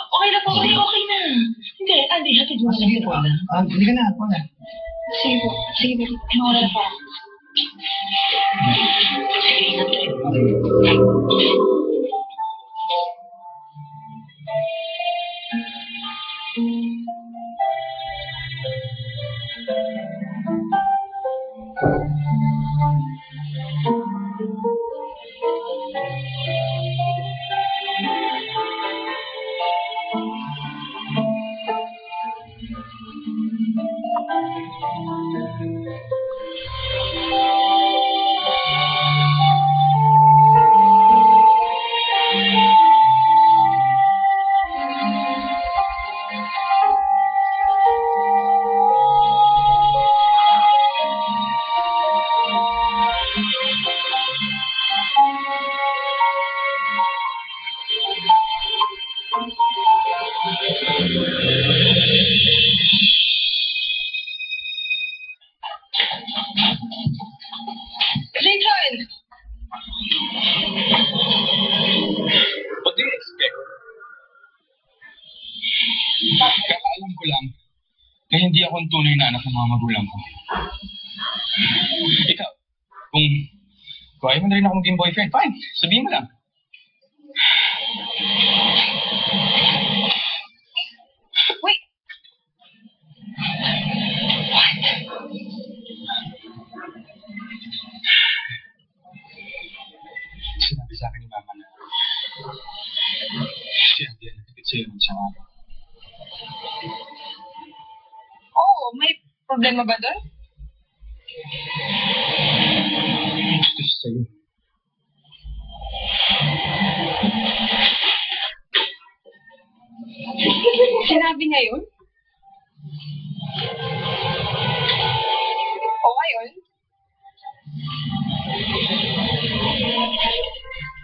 Okay na po. Okay na. Hindi, Andy, hatid mo na lang si Paula. Hindi ka na, Paula. Sige po. Sige po. Pinawala na po. Sige, ingat kayo. Kakaalam ko lang na hindi ako ang tunay na anak ng mga magulang ko. Ikaw, kung ayaw mo na rin ako maging boyfriend, fine. Sabihin mo lang. Wait! What? Sinabi sa akin ni Mama na siya hindi nakikit sa'yo ng isang araw. Oo, may problema ba doon? Gusto siya sa'yo. Sinabi niya yun? O ngayon?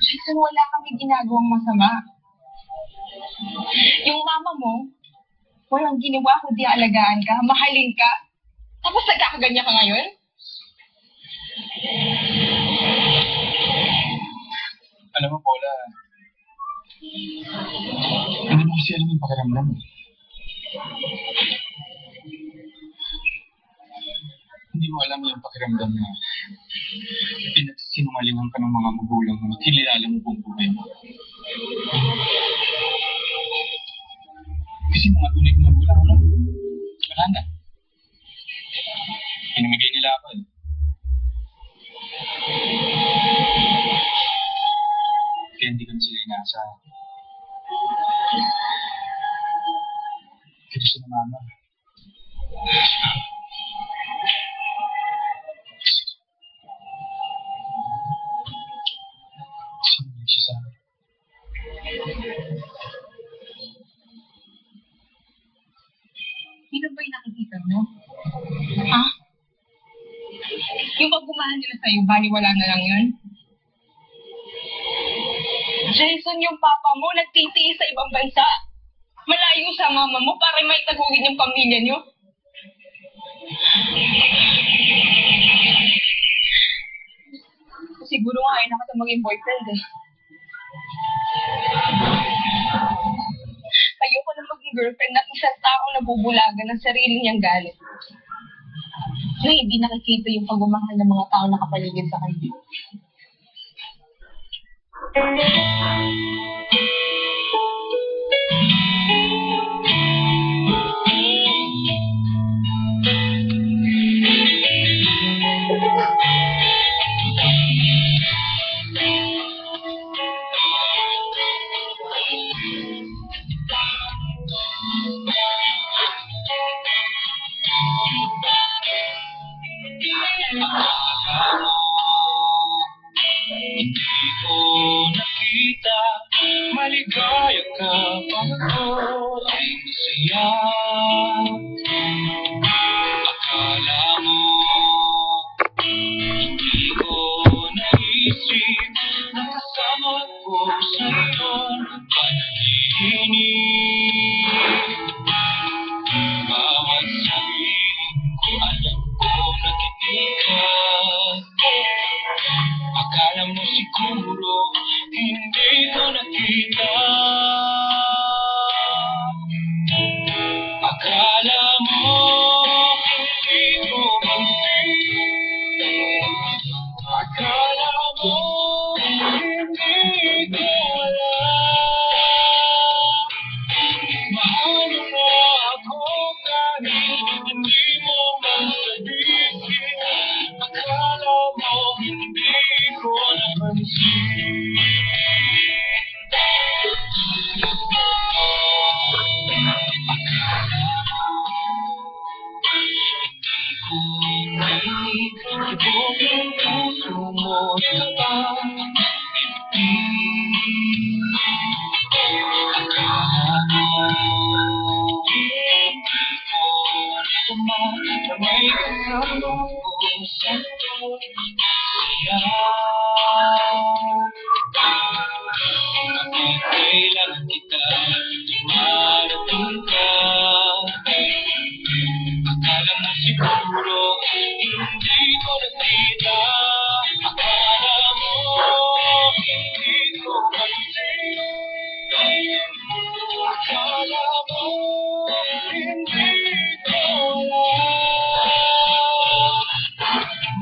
Jason, wala kami ginagawang masama. Yung mama mo, walang ginawa kundi alagaan ka, mahalin ka, tapos nagkakaganya ka ngayon? Alam mo, Paula, hindi mo kasi alam yung pakiramdam. Hindi mo alam yung pakiramdam na pinagsinungalingan ka ng mga magulang mo at hililala mo buong buhay mo. Kasi mga tunay na magulang mo, wala na. Pinamigay nila ako. Kaya hindi ko na sila inaasahan. Kaya gusto na mama. Sinunod siya sa akin. Sino ba yung nakikita mo? Ha? Yung pagbumahan nila sa'yo, baliwala na lang yun? Jason, yung papa mo nagtitiis sa ibang bansa. Malayo sa mama mo para may tagugin yung pamilya niyo. Siguro nga ay nakata maging boyfriend eh. Ayoko na maging girlfriend ng isang taong nabubulagan ng sarili niyang galit. Na hindi nakikita yung pagmamahal ng mga tao nakapaligid sa kanya. Hindi ko nakita, maligaya ka, pagod ay masaya. Akala mo, hindi ko naisip na kasama ko sa iyong panaginip. Bawat sabihin ko, alam ko nakinig ka. Akala mo siguro, hindi ko nakita. kasama ko sa tuwing siya. Bakit kailangan kita dumarating ka? Akala mo siguro hindi ko nakita. Akala mo hindi ko pansin. Akala mo hindi ko alam.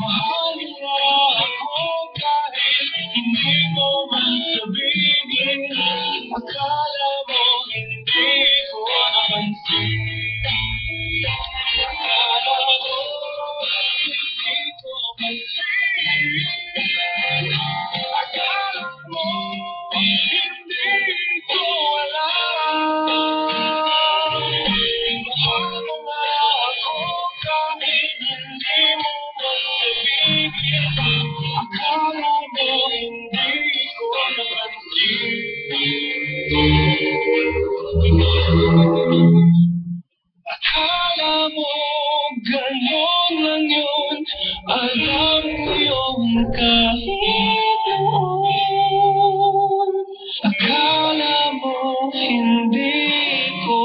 Mahalin mo ako kahit hindi mo man sabihin. Akala mo hindi ko napansin. Akala mo hindi ko pansin. Akala mo hindi ko alam. Mahal mo nga ako kahit hindi mo man sabihin. Akala mo hindi ko napansin. Akala mo gano'n lang yun. Alam ko yun kahit noon. Akala mo hindi ko